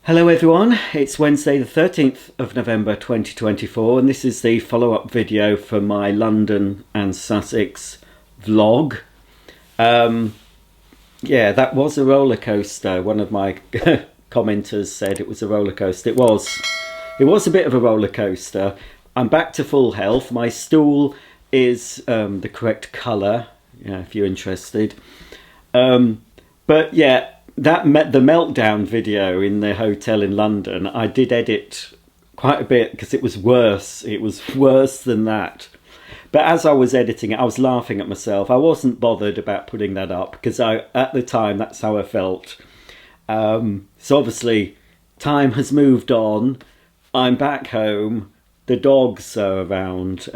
Hello everyone, it's Wednesday the 13th of November 2024 and this is the follow-up video for my London and Sussex vlog. Yeah, that was a roller coaster. One of my commenters said it was a roller coaster. It was a bit of a roller coaster. I'm back to full health. My stool is the correct colour, if you're interested. But yeah, the meltdown video in the hotel in London, I did edit quite a bit because it was worse. It was worse than that. But as I was editing it, I was laughing at myself. I wasn't bothered about putting that up because at the time, that's how I felt. So obviously, time has moved on. I'm back home. The dogs are around.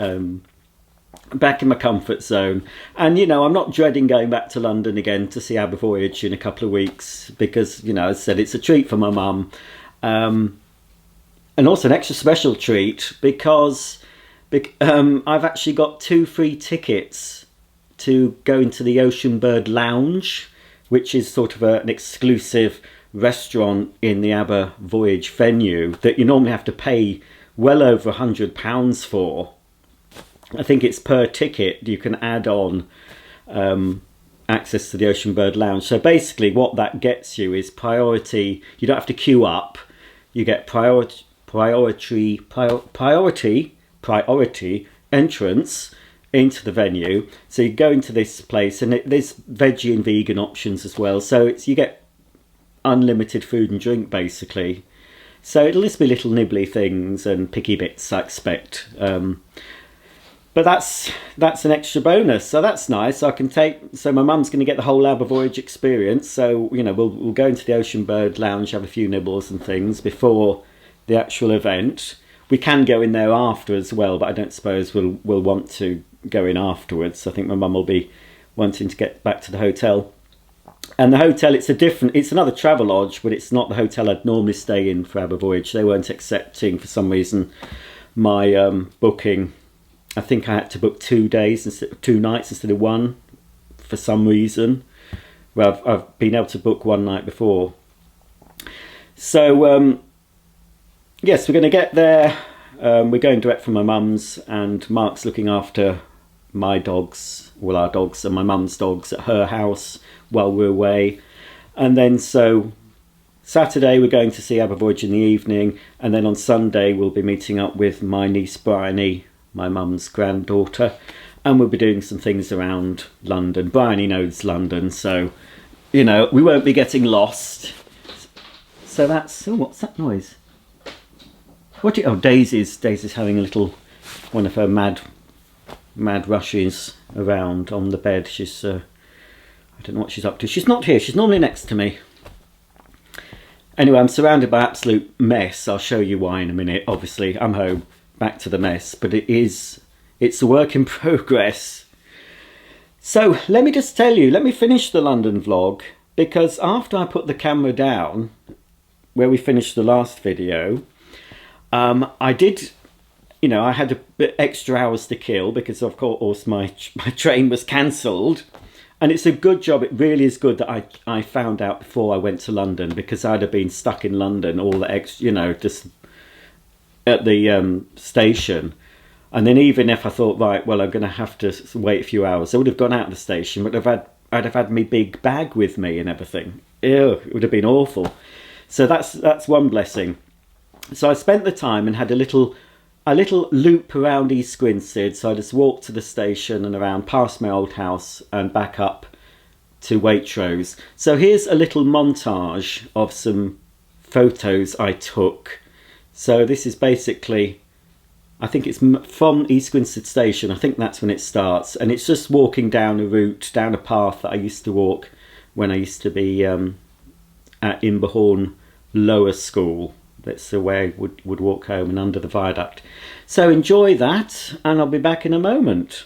Back in my comfort zone, and I'm not dreading going back to London again to see our voyage in a couple of weeks because as I said, it's a treat for my mum, and also an extra special treat because I've actually got 2 free tickets to go into the Ocean Bird Lounge, which is sort of an exclusive restaurant in the Aber Voyage venue that you normally have to pay well over £100 for. I think it's per ticket you can add on access to the Ocean Bird Lounge. So basically what that gets you is priority. You don't have to queue up. You get priority entrance into the venue. So you go into this place and there's veggie and vegan options as well. So you get unlimited food and drink basically. So it'll just be little nibbly things and picky bits I expect. But that's an extra bonus, so that's nice. So my mum's going to get the whole Aber Voyage experience. So we'll go into the Ocean Bird Lounge, have a few nibbles and things before the actual event. We can go in there after as well, but I don't suppose we'll want to go in afterwards. I think my mum will be wanting to get back to the hotel. And the hotel, it's another travel lodge, but it's not the hotel I'd normally stay in for Aber Voyage. They weren't accepting for some reason my booking. I think I had to book 2 days instead of 2 nights instead of 1 for some reason. Well, I've been able to book 1 night before. So, yes, we're going to get there. We're going direct from my mum's, and Mark's looking after my dogs, well, our dogs and my mum's dogs at her house while we're away. And then so Saturday we're going to see Aber Voyage in the evening, and then on Sunday we'll be meeting up with my niece Bryony, my mum's granddaughter, and we'll be doing some things around London. Bryony knows London, so we won't be getting lost. So that's what's that noise? Daisy's having a little one of her mad rushes around on the bed. She's I don't know what she's up to. She's not here. She's normally next to me. Anyway, I'm surrounded by absolute mess. I'll show you why in a minute. Obviously, I'm home. Back to the mess, but it's a work in progress. So let me just tell you, let me finish the London vlog, because after I put the camera down, where we finished the last video, I did, I had a bit extra hours to kill because of course my train was cancelled, and it's a good job. It really is good that I found out before I went to London, because I'd have been stuck in London all the extra, just at the station, and then even if I thought, right, well, I'm going to have to wait a few hours, I would have gone out of the station, but I'd have had my big bag with me and everything. Ew, it would have been awful. So that's one blessing. So I spent the time and had a little loop around East Grinstead. So I just walked to the station and around past my old house and back up to Waitrose. So here's a little montage of some photos I took. So this is basically, I think it's from East Grinstead Station. I think that's when it starts. And it's just walking down a path that I used to walk when I used to be at Imberhorn Lower School. That's the way I would walk home, and under the viaduct. So enjoy that, and I'll be back in a moment.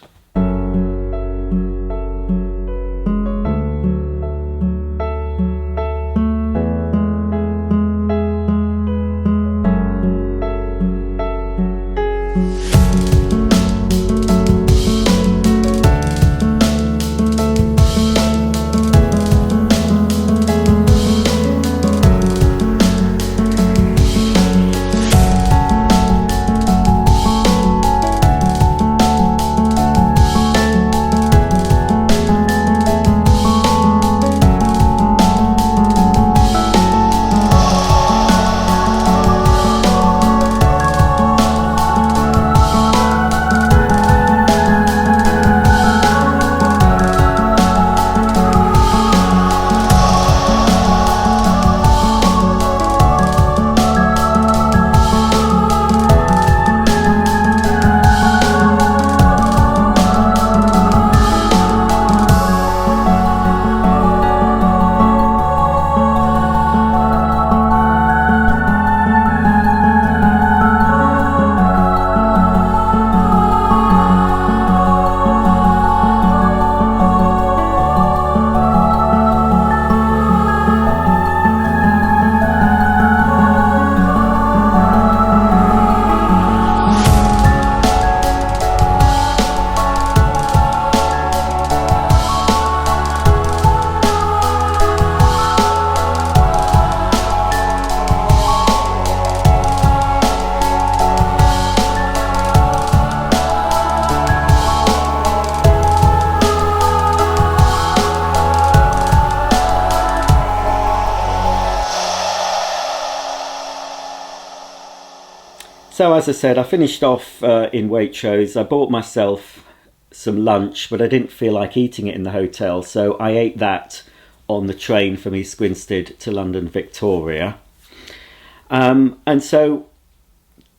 So as I said, I finished off in Waitrose. I bought myself some lunch, but I didn't feel like eating it in the hotel, so I ate that on the train from East Grinstead to London Victoria. And so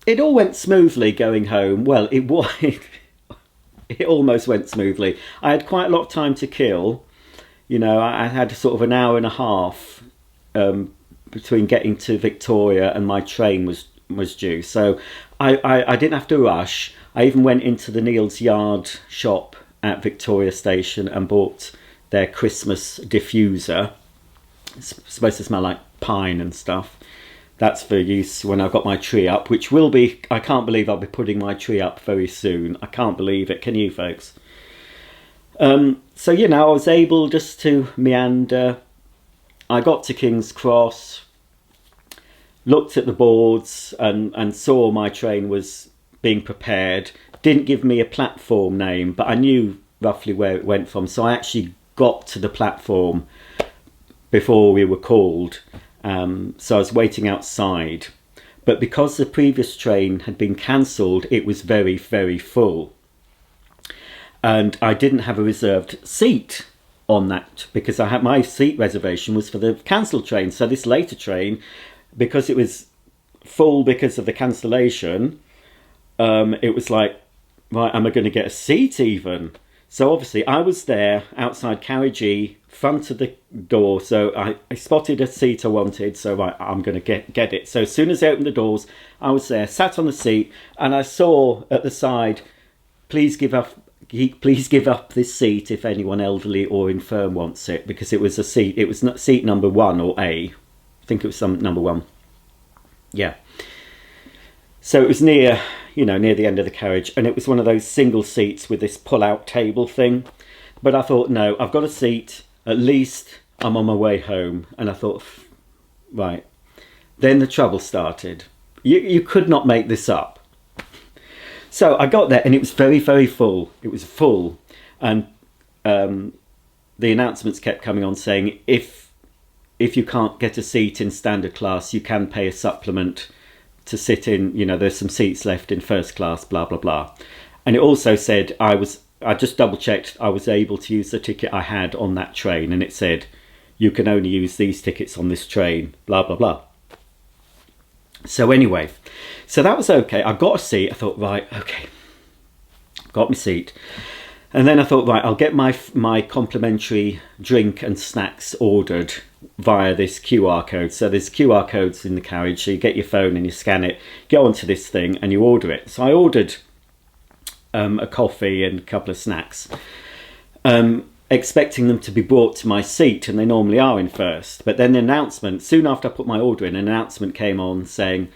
it all went smoothly going home. Well, it almost went smoothly. I had quite a lot of time to kill. You know, I had sort of an hour and a half between getting to Victoria and my train was due. So I didn't have to rush. I even went into the Neal's Yard shop at Victoria Station and bought their Christmas diffuser. It's supposed to smell like pine and stuff. That's for use when I've got my tree up, which will be, I can't believe I'll be putting my tree up very soon. I can't believe it. Can you, folks? So, you know, I was able just to meander. I got to King's Cross, looked at the boards and saw my train was being prepared. Didn't give me a platform name, but I knew roughly where it went from. So I actually got to the platform before we were called. So I was waiting outside. But because the previous train had been cancelled, it was very, very full. And I didn't have a reserved seat on that because I had my seat reservation was for the cancelled train. So this later train, because it was full because of the cancellation, it was like, right, am I going to get a seat even? So obviously I was there outside Carriage E, front of the door. So I spotted a seat I wanted. So right, I'm going to get it. So as soon as they opened the doors, I was there, sat on the seat, and I saw at the side, please give up this seat if anyone elderly or infirm wants it, because it was a seat. It was not seat number 1 or A. I think it was some number 1. Yeah. So it was near the end of the carriage, and it was one of those single seats with this pull-out table thing. But I thought, no, I've got a seat. At least I'm on my way home. And I thought, right. Then the trouble started. You could not make this up. So I got there, and it was very, very full. It was full, and the announcements kept coming on saying, if you can't get a seat in standard class, you can pay a supplement to sit in, there's some seats left in first class, blah, blah, blah. And it also said I just double checked, I was able to use the ticket I had on that train, and it said, you can only use these tickets on this train, blah, blah, blah. So anyway, so that was okay. I got a seat. I thought, right, okay, got my seat. And then I thought, right, I'll get my complimentary drink and snacks ordered via this QR code. So there's QR codes in the carriage. So you get your phone and you scan it, go onto this thing and you order it. So I ordered a coffee and a couple of snacks, expecting them to be brought to my seat, and they normally are in first. But then the announcement, soon after I put my order in, an announcement came on saying,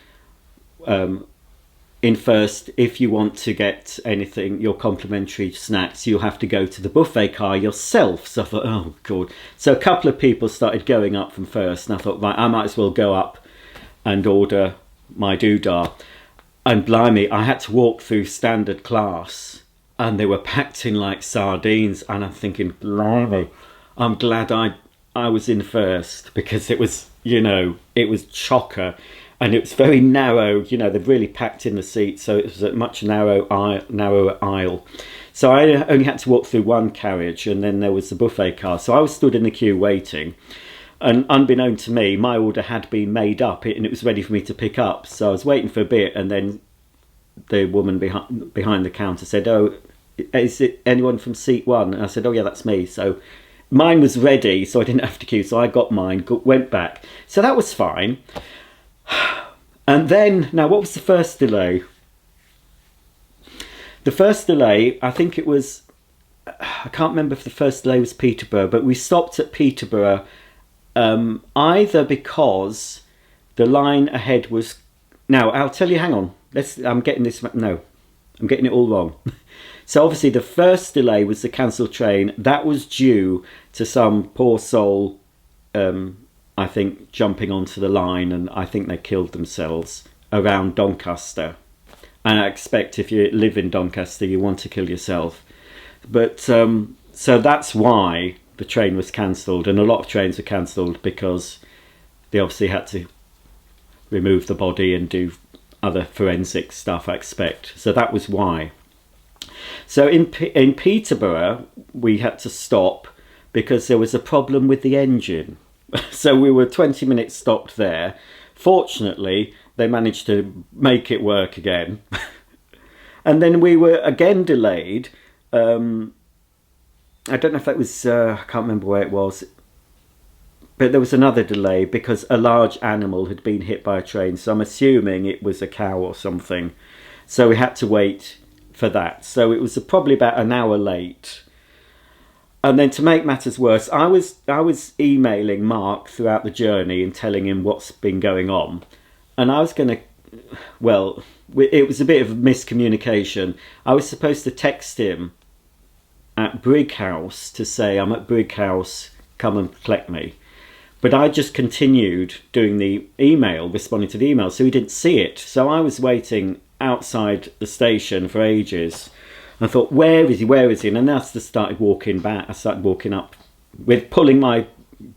in first, if you want to get anything, your complimentary snacks, you'll have to go to the buffet car yourself. So I thought, oh God. So a couple of people started going up from first, and I thought, right, I might as well go up and order my doodah. And blimey, I had to walk through standard class, and they were packed in like sardines. And I'm thinking, blimey, I'm glad I was in first, because it was, it was chocker. And it was very narrow, they've really packed in the seats, so it was a much narrower aisle. So I only had to walk through one carriage, and then there was the buffet car. So I was stood in the queue waiting, and unbeknown to me, my order had been made up, and it was ready for me to pick up. So I was waiting for a bit, and then the woman behind the counter said, oh, is it anyone from seat 1? And I said, oh yeah, that's me. So mine was ready, so I didn't have to queue, so I got mine, went back. So that was fine. And then, now what was the first delay? The first delay, I think it was, I can't remember if the first delay was Peterborough, but we stopped at Peterborough either because the line ahead was, now I'll tell you, hang on, I'm getting it all wrong. So obviously the first delay was the cancelled train. That was due to some poor soul, I think, jumping onto the line, and I think they killed themselves around Doncaster. And I expect if you live in Doncaster, you want to kill yourself. But so that's why the train was cancelled, and a lot of trains were cancelled because they obviously had to remove the body and do other forensic stuff, I expect. So that was why. So in Peterborough, we had to stop because there was a problem with the engine. So we were 20 minutes stopped there. Fortunately, they managed to make it work again. And then we were again delayed. I don't know if that was, I can't remember where it was. But there was another delay because a large animal had been hit by a train. So I'm assuming it was a cow or something. So we had to wait for that. So it was probably about an hour late. And then to make matters worse, I was emailing Mark throughout the journey and telling him what's been going on. And I was going to, well, it was a bit of miscommunication. I was supposed to text him at Brighouse to say, I'm at Brighouse, come and collect me. But I just continued doing the email, responding to the email, so he didn't see it. So I was waiting outside the station for ages. I thought, where is he? Where is he? And then I just started walking back. I started walking up with pulling my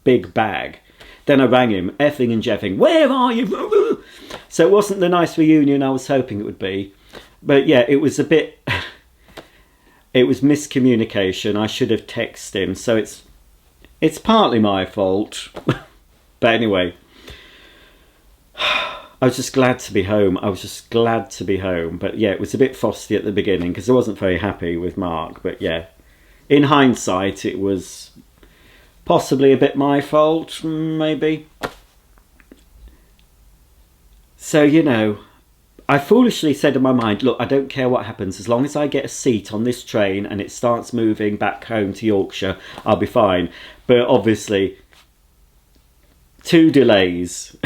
big bag. Then I rang him, effing and jeffing. Where are you? So it wasn't the nice reunion I was hoping it would be. But yeah, it was a bit... It was miscommunication. I should have texted him. So it's partly my fault. But anyway... I was just glad to be home. I was just glad to be home. But yeah, it was a bit frosty at the beginning because I wasn't very happy with Mark. But yeah, in hindsight, it was possibly a bit my fault, maybe. So, you know, I foolishly said in my mind, look, I don't care what happens. As long as I get a seat on this train and it starts moving back home to Yorkshire, I'll be fine. But obviously, 2 delays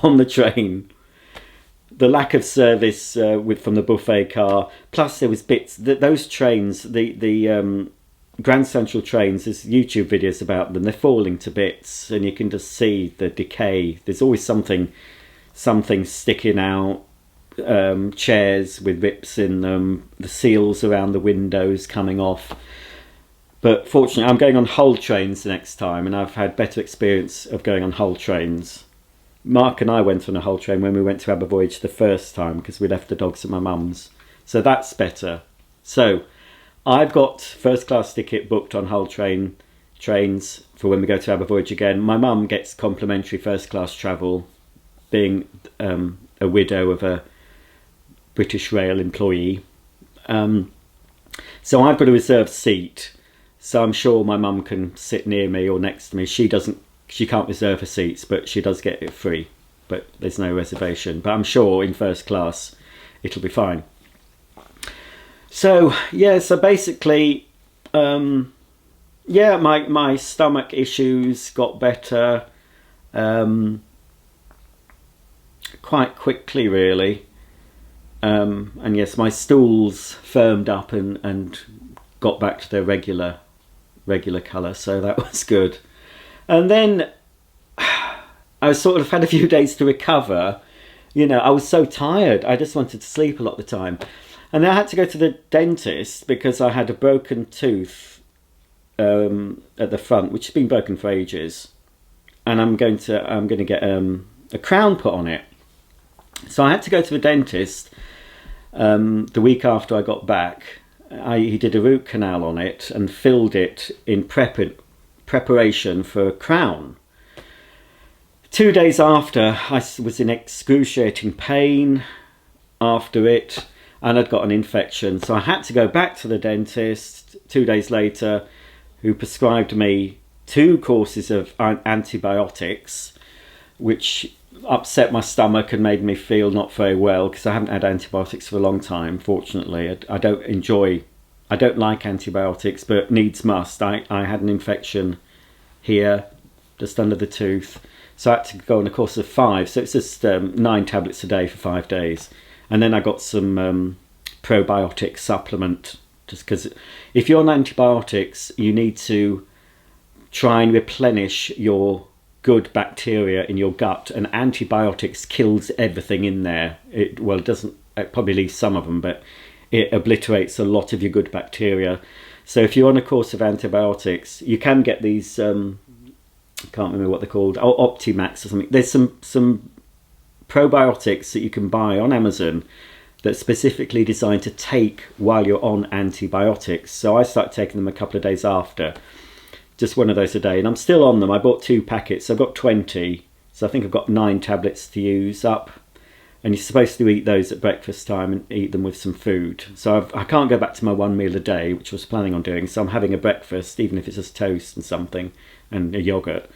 on the train, the lack of service from the buffet car, plus there was bits that those trains, the Grand Central trains, there's YouTube videos about them, they're falling to bits and you can just see the decay. There's always something sticking out, chairs with rips in them, the seals around the windows coming off. But fortunately I'm going on Hull trains next time, and I've had better experience of going on Hull trains. Mark and I went on a Hull train when we went to Abervoyage the first time because we left the dogs at my mum's. So that's better. So I've got first class ticket booked on Hull trains for when we go to Abervoyage again. My mum gets complimentary first class travel, being a widow of a British Rail employee. So I've got a reserved seat. So I'm sure my mum can sit near me or next to me. She can't reserve her seats, but she does get it free. But there's no reservation. But I'm sure in first class it'll be fine. So yeah, so basically, yeah, my stomach issues got better quite quickly, really. And yes, my stools firmed up and got back to their regular colour, so that was good. And then I sort of had a few days to recover. You know, I was so tired. I just wanted to sleep a lot of the time. And then I had to go to the dentist because I had a broken tooth at the front, which has been broken for ages. And I'm going to get a crown put on it. So I had to go to the dentist the week after I got back. He did a root canal on it and filled it in preparation for a crown. 2 days after, I was in excruciating pain after it, and I'd got an infection, so I had to go back to the dentist 2 days later, who prescribed me 2 courses of antibiotics, which upset my stomach and made me feel not very well because I haven't had antibiotics for a long time. Fortunately, I don't like antibiotics, but needs must. I had an infection here, just under the tooth, so I had to go on a course of 5. So it's just 9 tablets a day for 5 days, and then I got some probiotic supplement. Just because if you're on antibiotics, you need to try and replenish your good bacteria in your gut, and antibiotics kills everything in there. It probably leaves some of them, but it obliterates a lot of your good bacteria. So if you're on a course of antibiotics, you can get these, I can't remember what they're called, Optimax or something. There's some probiotics that you can buy on Amazon that's specifically designed to take while you're on antibiotics. So I started taking them a couple of days after, just one of those a day, and I'm still on them. I bought 2 packets, so I've got 20, so I think I've got 9 tablets to use up, and you're supposed to eat those at breakfast time and eat them with some food. So I can't go back to my 1 meal a day, which I was planning on doing, so I'm having a breakfast, even if it's just toast and something and a yogurt,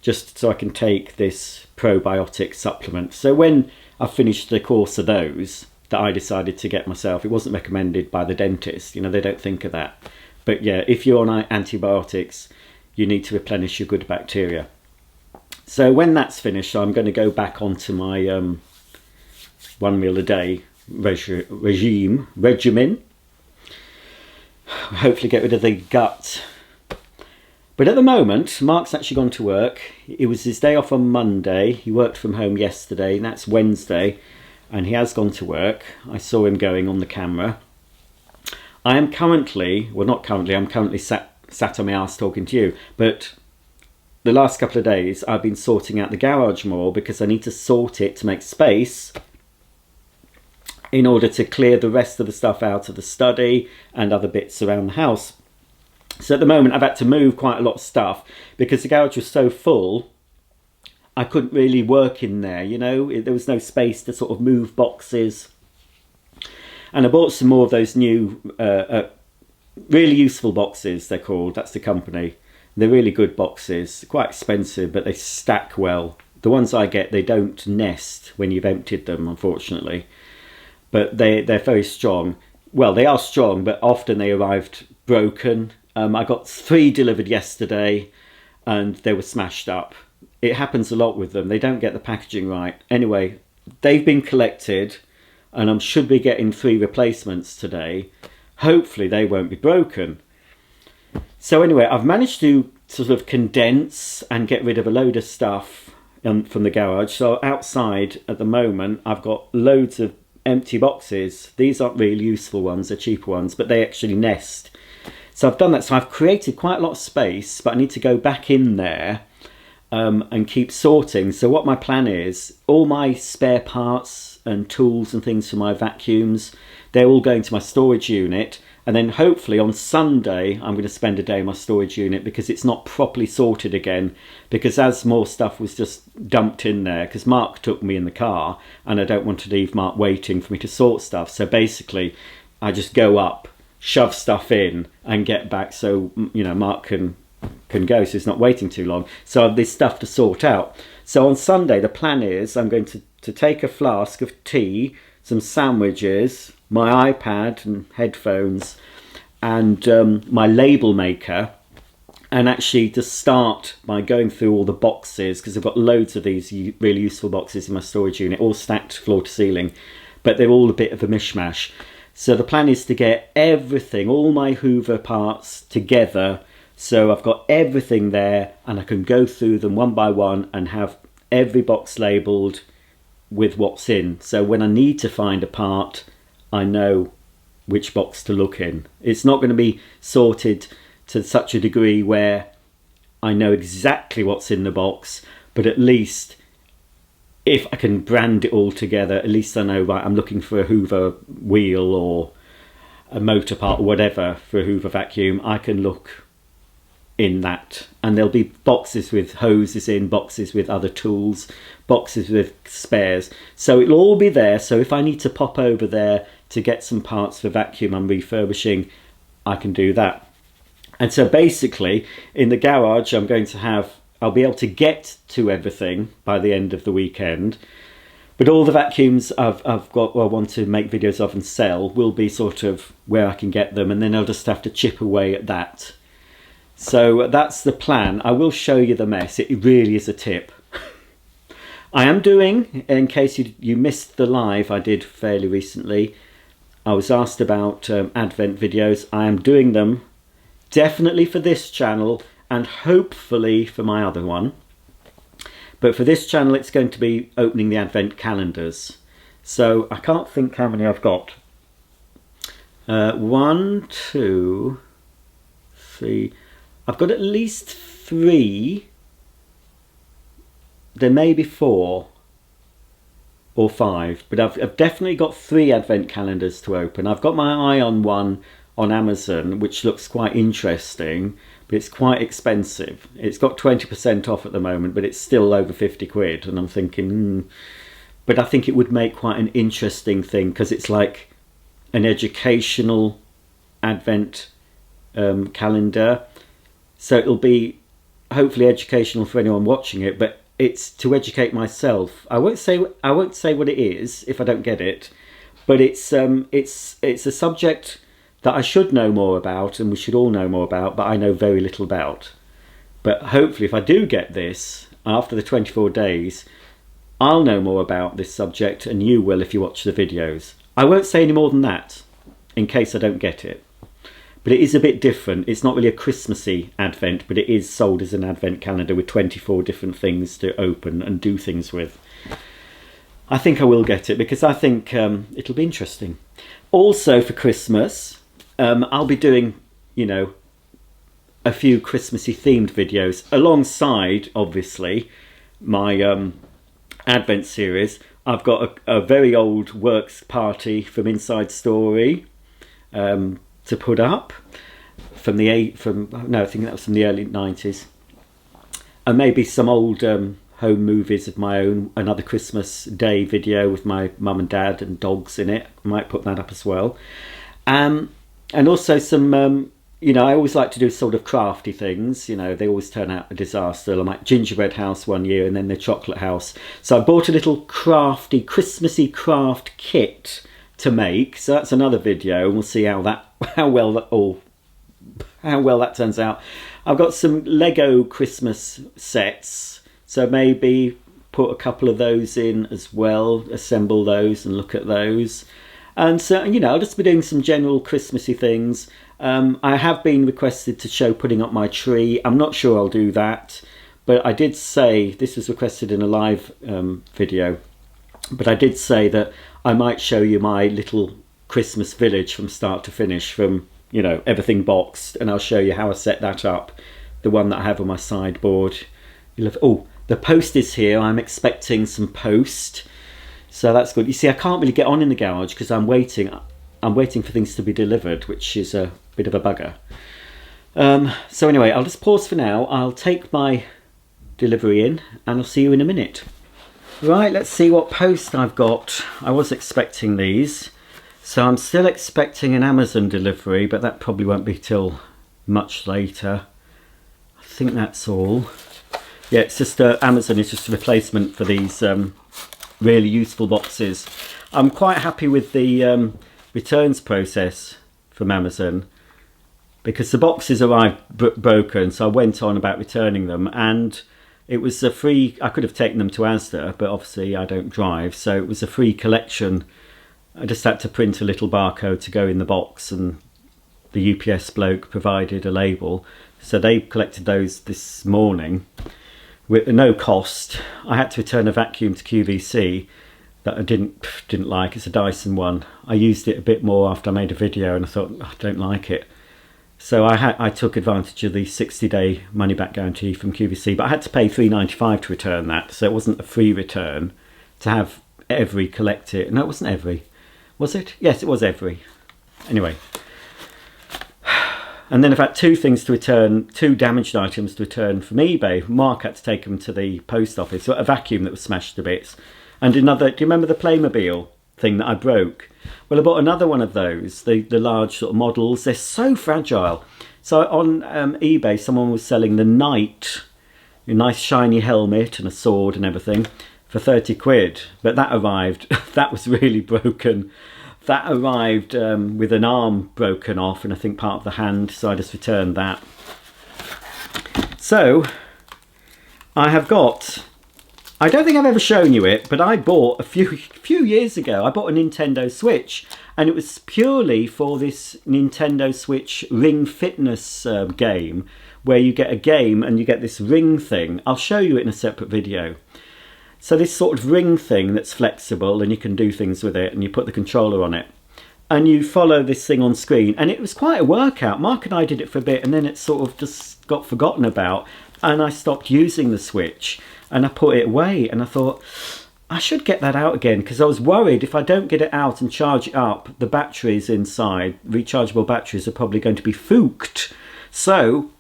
just so I can take this probiotic supplement. So when I finished the course of those that I decided to get myself, it wasn't recommended by the dentist, you know, they don't think of that. But yeah, if you're on antibiotics, you need to replenish your good bacteria. So when that's finished, I'm going to go back onto my 1 meal a day regimen. Hopefully get rid of the gut. But at the moment, Mark's actually gone to work. It was his day off on Monday. He worked from home yesterday, and that's Wednesday, and he has gone to work. I saw him going on the camera. I am currently, well not currently, I'm currently sat on my arse talking to you, but the last couple of days I've been sorting out the garage more because I need to sort it to make space in order to clear the rest of the stuff out of the study and other bits around the house. So at the moment I've had to move quite a lot of stuff because the garage was so full I couldn't really work in there, you know, there was no space to sort of move boxes. And I bought some more of those new really useful boxes, they're called, that's the company. They're really good boxes, quite expensive, but they stack well. The ones I get, they don't nest when you've emptied them, unfortunately. But they're very strong. Well, they are strong, but often they arrived broken. I got 3 delivered yesterday and they were smashed up. It happens a lot with them. They don't get the packaging right. Anyway, they've been collected and I should be getting 3 replacements today. Hopefully they won't be broken. So anyway, I've managed to sort of condense and get rid of a load of stuff from the garage. So outside at the moment, I've got loads of empty boxes. These aren't really useful ones, they're cheaper ones, but they actually nest. So I've done that. So I've created quite a lot of space, but I need to go back in there and keep sorting. So what my plan is, all my spare parts and tools and things for my vacuums, they're all going to my storage unit, and then hopefully on Sunday I'm going to spend a day in my storage unit because it's not properly sorted again, because as more stuff was just dumped in there, because Mark took me in the car and I don't want to leave Mark waiting for me to sort stuff. So basically I just go up, shove stuff in and get back, so you know Mark can go, so he's not waiting too long. So I have this stuff to sort out. So on Sunday the plan is I'm going to take a flask of tea, some sandwiches, my iPad and headphones, and my label maker, and actually to start by going through all the boxes, because I've got loads of these really useful boxes in my storage unit, all stacked floor to ceiling, but they're all a bit of a mishmash. So the plan is to get everything, all my Hoover parts together, so I've got everything there and I can go through them one by one and have every box labelled with what's in. So when I need to find a part, I know which box to look in. It's not going to be sorted to such a degree where I know exactly what's in the box, but at least if I can brand it all together, at least I know, right, I'm looking for a Hoover wheel or a motor part or whatever for a Hoover vacuum. I can look in that, and there'll be boxes with hoses in, boxes with other tools, boxes with spares, so it'll all be there. So if I need to pop over there to get some parts for vacuum I'm refurbishing, I can do that. And so basically in the garage I'll be able to get to everything by the end of the weekend, but all the vacuums I've got, I want to make videos of and sell, will be sort of where I can get them, and then I'll just have to chip away at that. So that's the plan. I will show you the mess. It really is a tip. I am doing, in case you missed the live I did fairly recently, I was asked about Advent videos. I am doing them definitely for this channel and hopefully for my other one. But for this channel it's going to be opening the Advent calendars. So I can't think how many I've got. 1, 2, 3... I've got at least 3, there may be 4. or 5, but I've definitely got 3 advent calendars to open. I've got my eye on one on Amazon which looks quite interesting, but it's quite expensive. It's got 20% off at the moment, but it's still over 50 quid, and I'm thinking but I think it would make quite an interesting thing, because it's like an educational advent calendar, so it'll be hopefully educational for anyone watching it, but it's to educate myself. I won't say what it is if I don't get it, but it's a subject that I should know more about, and we should all know more about, but I know very little about. But hopefully if I do get this after the 24 days, I'll know more about this subject, and you will if you watch the videos. I won't say any more than that in case I don't get it. But it is a bit different. It's not really a Christmassy advent, but it is sold as an advent calendar with 24 different things to open and do things with. I think I will get it, because I think it'll be interesting. Also for Christmas, I'll be doing, you know, a few Christmassy themed videos alongside, obviously, my Advent series. I've got a very old works party from Inside Story to put up I think that was from the early 90s, and maybe some old home movies of my own. Another Christmas Day video with my mum and dad and dogs in it. I might put that up as well, and also some you know, I always like to do sort of crafty things. You know, they always turn out a disaster. I'm like gingerbread house one year, and then the chocolate house. So I bought a little crafty, Christmassy craft kit to make. So that's another video, and we'll see how well that turns out. I've got some Lego Christmas sets, so maybe put a couple of those in as well, assemble those and look at those. And so, you know, I'll just be doing some general Christmassy things. I have been requested to show putting up my tree. I'm not sure I'll do that, but I did say, this was requested in a live video, but I did say that I might show you my little Christmas village from start to finish, from, you know, everything boxed, and I'll show you how I set that up, the one that I have on my sideboard. Oh, the post is here. I'm expecting some post, so that's good. You see, I can't really get on in the garage because I'm waiting for things to be delivered, which is a bit of a bugger. So anyway, I'll just pause for now. I'll take my delivery in, and I'll see you in a minute. Right, let's see what post I've got. I was expecting these, so I'm still expecting an Amazon delivery, but that probably won't be till much later. I think that's all. Yeah, it's just Amazon is just a replacement for these really useful boxes. I'm quite happy with the returns process from Amazon, because the boxes arrived broken, so I went on about returning them, and it was a free. I could have taken them to Asda, but obviously I don't drive, so it was a free collection. I just had to print a little barcode to go in the box, and the UPS bloke provided a label, so they collected those this morning with no cost. I had to return a vacuum to QVC that I didn't like. It's a Dyson one. I used it a bit more after I made a video, and I thought, I don't like it. So I took advantage of the 60-day money-back guarantee from QVC, but I had to pay £3.95 to return that, so it wasn't a free return to have every collect it. No, it wasn't every. Was it? Yes, it was every. Anyway. And then I've had 2 things to return, 2 damaged items to return from eBay. Mark had to take them to the post office. So a vacuum that was smashed to bits. And another, do you remember the Playmobil thing that I broke? Well, I bought another one of those, the large sort of models. They're so fragile. So on eBay, someone was selling the Knight, a nice shiny helmet and a sword and everything, for 30 quid. But that arrived, that was really broken. That arrived with an arm broken off, and I think part of the hand, so I just returned that. So I have got, I don't think I've ever shown you it, but I bought a few years ago, I bought a Nintendo Switch, and it was purely for this Nintendo Switch Ring Fitness game, where you get a game and you get this ring thing. I'll show you it in a separate video. So this sort of ring thing that's flexible, and you can do things with it, and you put the controller on it, and you follow this thing on screen, and it was quite a workout. Mark and I did it for a bit, and then it sort of just got forgotten about, and I stopped using the Switch, and I put it away, and I thought, I should get that out again, because I was worried if I don't get it out and charge it up, the batteries inside, rechargeable batteries, are probably going to be fooked. So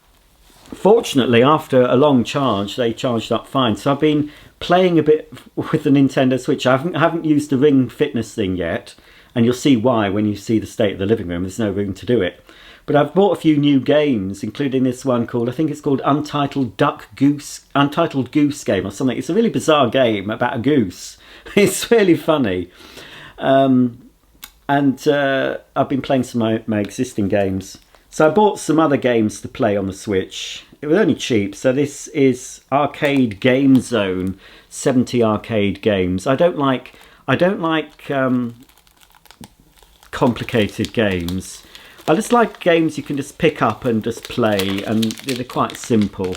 fortunately, after a long charge, they charged up fine. So I've been playing a bit with the Nintendo Switch. I haven't used the Ring Fitness thing yet, and you'll see why when you see the state of the living room. There's no room to do it. But I've bought a few new games, including this one called, I think it's called Untitled Goose Game or something. It's a really bizarre game about a goose. It's really funny. And I've been playing some of my existing games. So I bought some other games to play on the Switch. It was only cheap. So this is Arcade Game Zone, 70 arcade games. I don't like complicated games. I just like games you can just pick up and just play, and they're quite simple.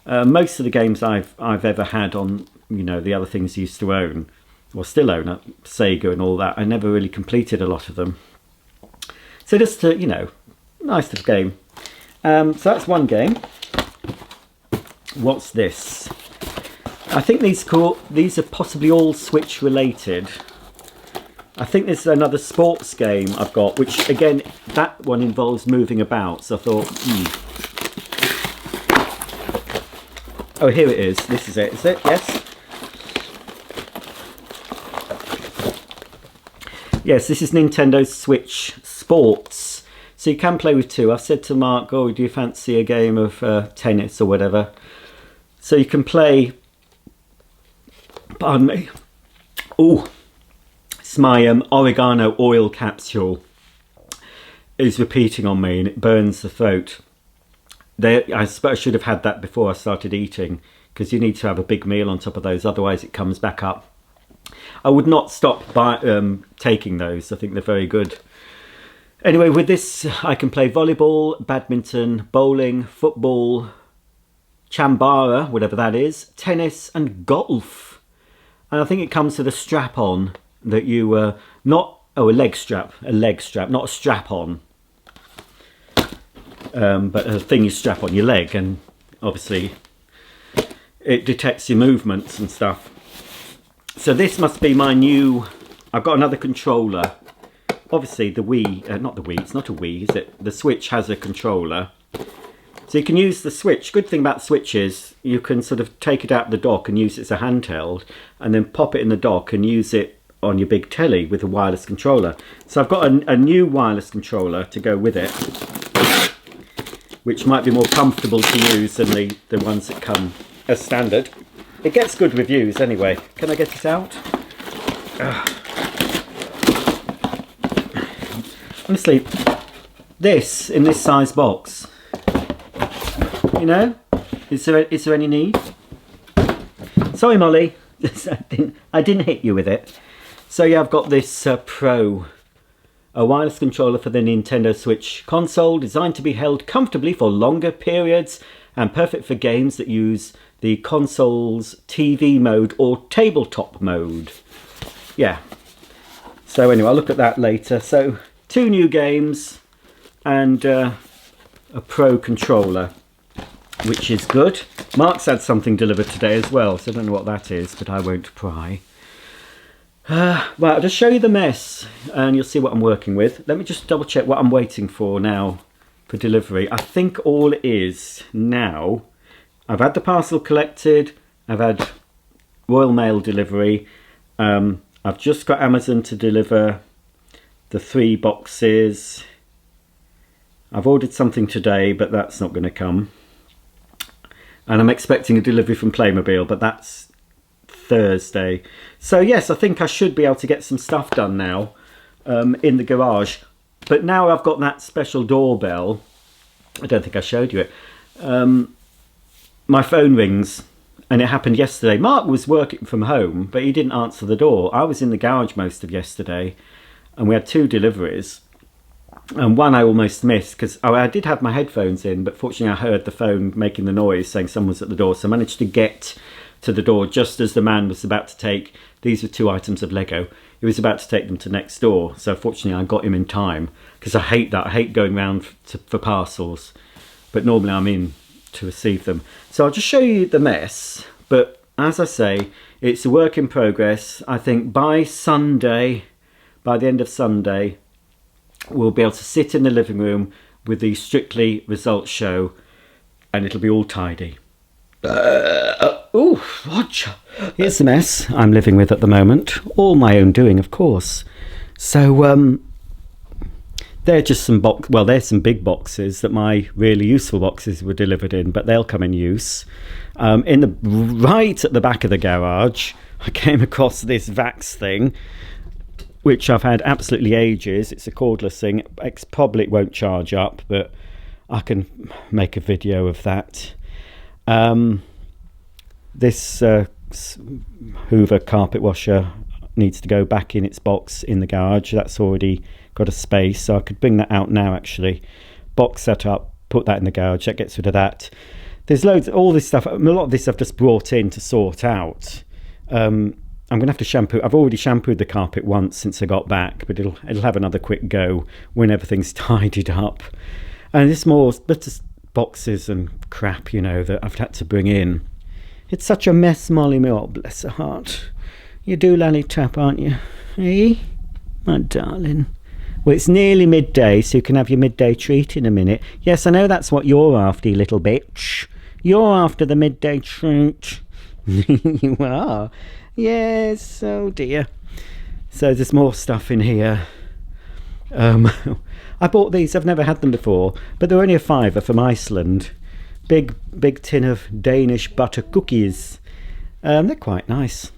Most of the games I've ever had on, you know, the other things I used to own, or still own, Sega and all that, I never really completed a lot of them. So just to, you know, nice little game. So that's one game. What's this? I think these are possibly all Switch related. I think there's another sports game I've got, which again, that one involves moving about. So I thought, Oh, here it is. This is it. Is it? Yes. Yes, this is Nintendo Switch Sports. So you can play with two. I've said to Mark, oh, do you fancy a game of tennis or whatever? So you can play, pardon me. Oh, it's my oregano oil capsule is repeating on me and it burns the throat. I suppose I should have had that before I started eating, because you need to have a big meal on top of those, otherwise it comes back up. I would not stop taking those. I think they're very good. Anyway, with this I can play volleyball, badminton, bowling, football, chambara, whatever that is, tennis and golf. And I think it comes with a strap-on that you, a leg strap, not a strap-on. But a thing you strap on your leg, and obviously it detects your movements and stuff. So this must be my new, I've got another controller. Obviously the Wii, not the Wii, it's not a Wii, is it? The Switch has a controller. So you can use the Switch. Good thing about the Switch is you can sort of take it out of the dock and use it as a handheld, and then pop it in the dock and use it on your big telly with a wireless controller. So I've got a new wireless controller to go with it, which might be more comfortable to use than the ones that come as standard. It gets good reviews anyway. Can I get it out? Honestly, this in this size box, you know, is there any need? Sorry, Molly, I didn't hit you with it. So yeah, I've got this Pro, a wireless controller for the Nintendo Switch console, designed to be held comfortably for longer periods and perfect for games that use the console's TV mode or tabletop mode. Yeah. So anyway, I'll look at that later. So 2 new games and a Pro controller, which is good. Mark's had something delivered today as well, so I don't know what that is, but I won't pry. Right, I'll just show you the mess and you'll see what I'm working with. Let me just double check what I'm waiting for now for delivery. I think all it is now, I've had the parcel collected, I've had Royal Mail delivery, I've just got Amazon to deliver the 3 boxes. I've ordered something today, but that's not going to come. And I'm expecting a delivery from Playmobil, but that's Thursday. So yes, I think I should be able to get some stuff done now in the garage. But now I've got that special doorbell. I don't think I showed you it. My phone rings, and it happened yesterday. Mark was working from home, but he didn't answer the door. I was in the garage most of yesterday, and we had 2 deliveries. And one I almost missed because I did have my headphones in, but fortunately I heard the phone making the noise saying someone was at the door. So I managed to get to the door just as the man was about to take, these were 2 items of Lego, he was about to take them to next door. So fortunately I got him in time, because I hate that. I hate going round for parcels, but normally I'm in to receive them. So I'll just show you the mess, but as I say, it's a work in progress. I think by Sunday, by the end of Sunday, we'll be able to sit in the living room with the Strictly results show, and it'll be all tidy. Oh, Roger. Here's the mess I'm living with at the moment. All my own doing, of course. So, they're just some there's some big boxes that my really useful boxes were delivered in, but they'll come in use. Right at the back of the garage, I came across this Vax thing, which I've had absolutely ages. It's a cordless thing. It probably won't charge up, but I can make a video of that. This Hoover carpet washer needs to go back in its box in the garage. That's already got a space, so I could bring that out now actually. Box that up, put that in the garage. That gets rid of that. There's loads, all this stuff. A lot of this I've just brought in to sort out. I'm going to have to shampoo. I've already shampooed the carpet once since I got back, but it'll have another quick go when everything's tidied up. And it's more just boxes and crap, you know, that I've had to bring in. It's such a mess, Molly. Oh, bless her heart. You do lally tap, aren't you? Eh? My darling. Well, it's nearly midday, so you can have your midday treat in a minute. Yes, I know that's what you're after, you little bitch. You're after the midday treat. You are. Yes, oh dear. So there's more stuff in here. I bought these. I've never had them before, but they're only a £5 from Iceland. Big tin of Danish butter cookies. They're quite nice.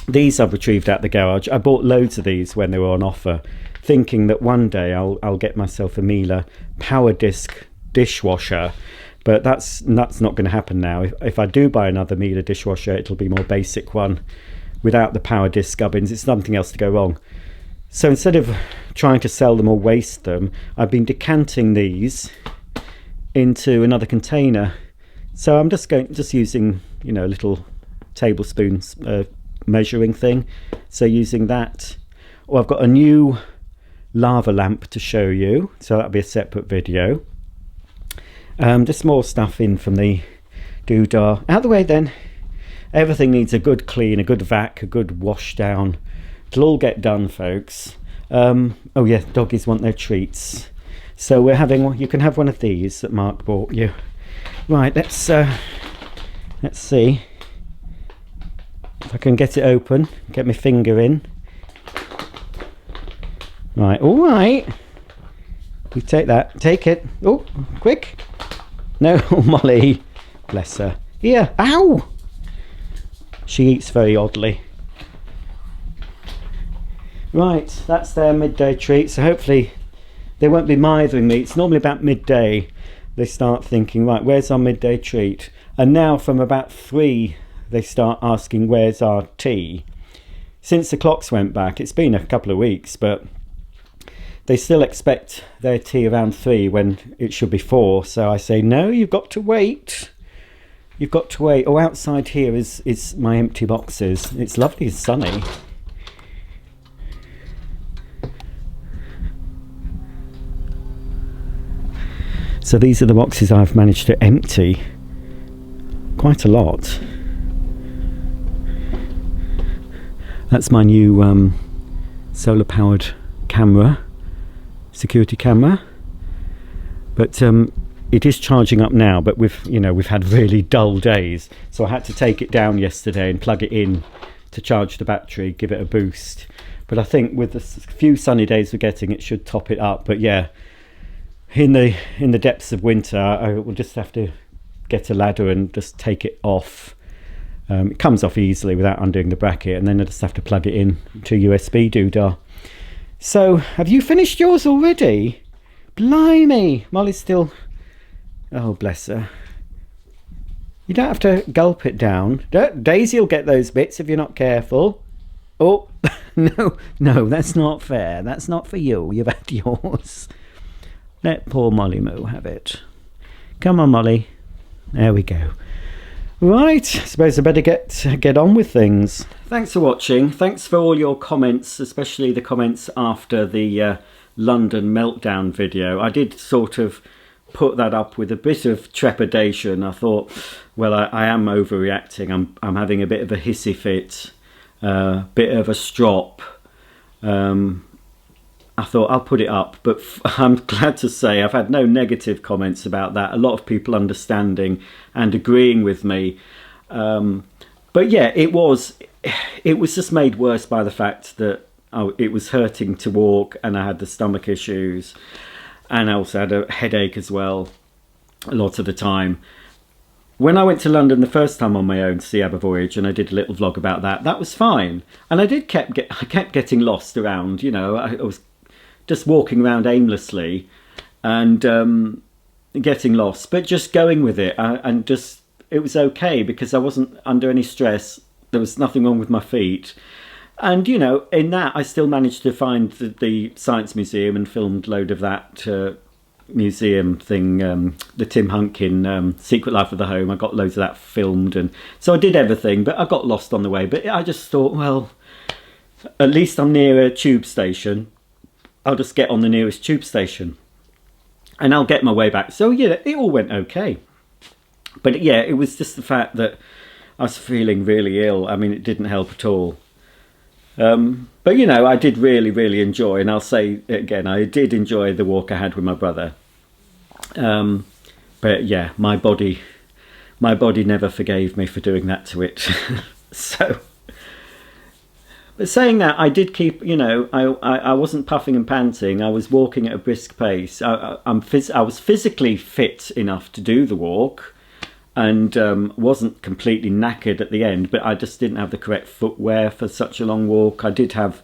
These I've retrieved out the garage. I bought loads of these when they were on offer, thinking that one day I'll get myself a Miele power disc dishwasher. But that's not going to happen now. If I do buy another Miele dishwasher, it'll be a more basic one without the power disc gubbins. It's nothing else to go wrong. So instead of trying to sell them or waste them, I've been decanting these into another container. So I'm just using, you know, a little tablespoon measuring thing. So using that. Or I've got a new lava lamp to show you. So that'll be a separate video. Just more stuff in from the doodah. Out of the way then. Everything needs a good clean, a good vac, a good wash down. It'll all get done, folks. Oh yeah, doggies want their treats. So we're having, you can have one of these that Mark bought you. Right, let's see if I can get it open, get my finger in. Right, all right. You take that, take it. Oh, quick. No, Molly, bless her. Here, ow! She eats very oddly. Right, that's their midday treat. So hopefully they won't be mithering me. It's normally about midday they start thinking, right, where's our midday treat? And now from about 3 they start asking, where's our tea? Since the clocks went back, it's been a couple of weeks, but they still expect their tea around 3 when it should be 4. So I say, no, you've got to wait. You've got to wait. Oh, outside here is my empty boxes. It's lovely and sunny. So these are the boxes I've managed to empty. Quite a lot. That's my new solar powered camera, security camera. But it is charging up now, but we've had really dull days, so I had to take it down yesterday and plug it in to charge the battery, give it a boost. But I think with the few sunny days we're getting, it should top it up. But yeah, in the depths of winter, I will just have to get a ladder and just take it off. It comes off easily without undoing the bracket, and then I just have to plug it in to USB doodah. So, have you finished yours already? Blimey, Molly's still... Oh, bless her. You don't have to gulp it down. Daisy will get those bits if you're not careful. Oh, no, that's not fair. That's not for you. You've had yours. Let poor Molly Moo have it. Come on, Molly. There we go. Right, I suppose I better get on with things. Thanks for watching. Thanks for all your comments, especially the comments after the London meltdown video. I did sort of put that up with a bit of trepidation. I thought, well, I am overreacting. I'm having a bit of a hissy fit, bit of a strop. I thought I'll put it up, but I'm glad to say I've had no negative comments about that. A lot of people understanding and agreeing with me. But yeah, it was just made worse by the fact that it was hurting to walk, and I had the stomach issues, and I also had a headache as well a lot of the time. When I went to London the first time on my own to see Abervoyage, and I did a little vlog about that, that was fine. And I kept getting lost around, you know. I was just walking around aimlessly and getting lost, but just going with it, and just, it was okay because I wasn't under any stress. There was nothing wrong with my feet. And, you know, in that I still managed to find the Science Museum and filmed a load of that museum thing, the Tim Hunkin Secret Life of the Home. I got loads of that filmed, and so I did everything, but I got lost on the way. But I just thought, well, at least I'm near a tube station. I'll just get on the nearest tube station and I'll get my way back. So yeah, it all went okay. But yeah, it was just the fact that I was feeling really ill. I mean, it didn't help at all. But you know, I did really enjoy, and I'll say it again, I did enjoy the walk I had with my brother. But yeah, my body never forgave me for doing that to it. So, but saying that, I did keep, you know, I wasn't puffing and panting. I was walking at a brisk pace. I was physically fit enough to do the walk, and wasn't completely knackered at the end, but I just didn't have the correct footwear for such a long walk. I did have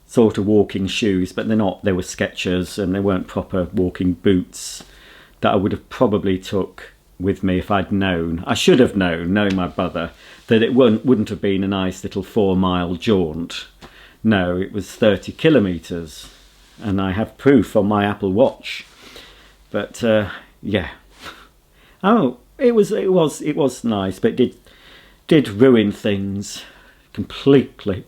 sort of walking shoes, but they were Skechers, and they weren't proper walking boots that I would have probably took with me if I'd known. I should have known, knowing my brother, that it wouldn't have been a nice little 4-mile jaunt. No, it was 30 kilometres, and I have proof on my Apple Watch. But yeah, oh, it was nice, but it did ruin things completely.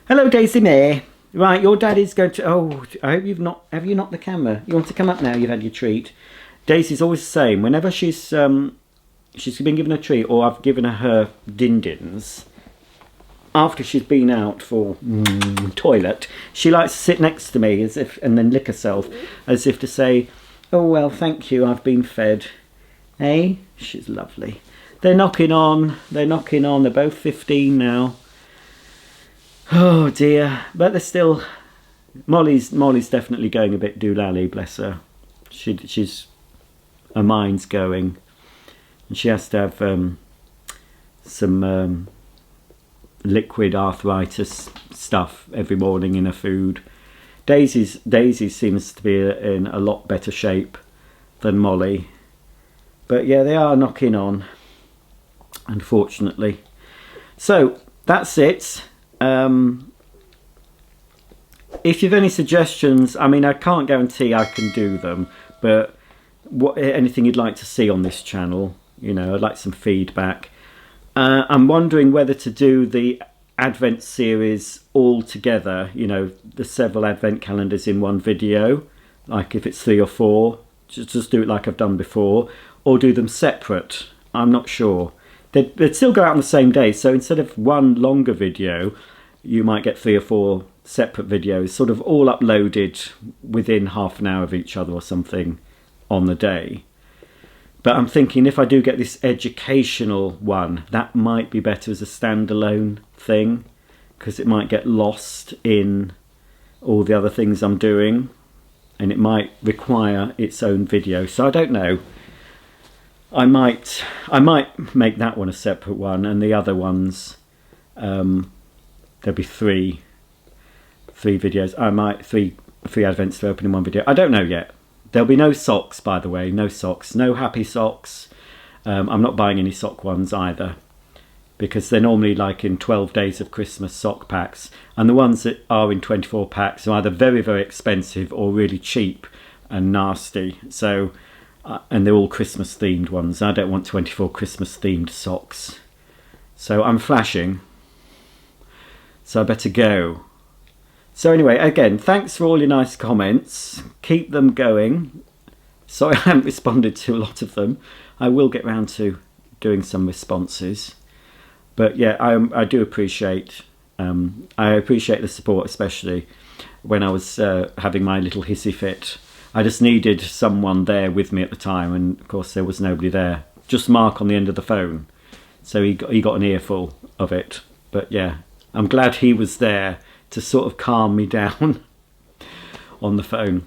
Hello, Daisy May. Right, your daddy's going to. Oh, I hope have you knocked the camera? You want to come up now? You've had your treat. Daisy's always the same. Whenever she's been given a treat, or I've given her din-dins, after she's been out for toilet, she likes to sit next to me and then lick herself, as if to say, "Oh well, thank you, I've been fed." Hey, she's lovely. They're knocking on. They're both 15 now. Oh dear, but they're still. Molly's definitely going a bit doolally, bless her. Her mind's going, and she has to have some liquid arthritis stuff every morning in her food. Daisy seems to be in a lot better shape than Molly, but yeah, they are knocking on, unfortunately. So that's it. If you've any suggestions, I mean, I can't guarantee I can do them, but anything you'd like to see on this channel, you know, I'd like some feedback. I'm wondering whether to do the Advent series all together, you know, the several Advent calendars in one video, like if it's 3 or 4, just do it like I've done before, or do them separate. I'm not sure. They'd still go out on the same day, so instead of one longer video, you might get 3 or 4 separate videos, sort of all uploaded within half an hour of each other or something on the day. But I'm thinking if I do get this educational one, that might be better as a standalone thing, because it might get lost in all the other things I'm doing, and it might require its own video. So I don't know. I might make that one a separate one, and the other ones, there'll be three videos. I might three Advents to open in one video. I don't know yet. There'll be no socks, by the way. No socks. No happy socks. I'm not buying any sock ones either, because they're normally like in 12 days of Christmas sock packs, and the ones that are in 24 packs are either very expensive or really cheap and nasty. So and they're all Christmas themed ones. I don't want 24 Christmas themed socks. So I'm flashing, so I better go. So anyway, again, thanks for all your nice comments. Keep them going. Sorry I haven't responded to a lot of them. I will get round to doing some responses. But yeah, I do appreciate the support, especially when I was having my little hissy fit. I just needed someone there with me at the time, and of course there was nobody there. Just Mark on the end of the phone, so he got an earful of it. But yeah, I'm glad he was there to sort of calm me down on the phone.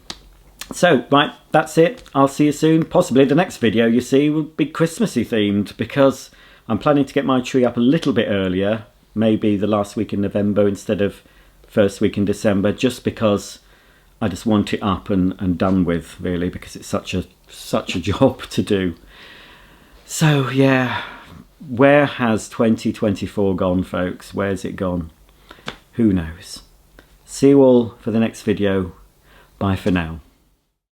So right, that's it. I'll see you soon. Possibly the next video you see will be Christmassy themed, because I'm planning to get my tree up a little bit earlier, maybe the last week in November instead of first week in December, just because I just want it up and done with, really, because it's such a job to do. So yeah, where has 2024 gone, folks? Where's it gone? Who knows? See you all for the next video. Bye for now.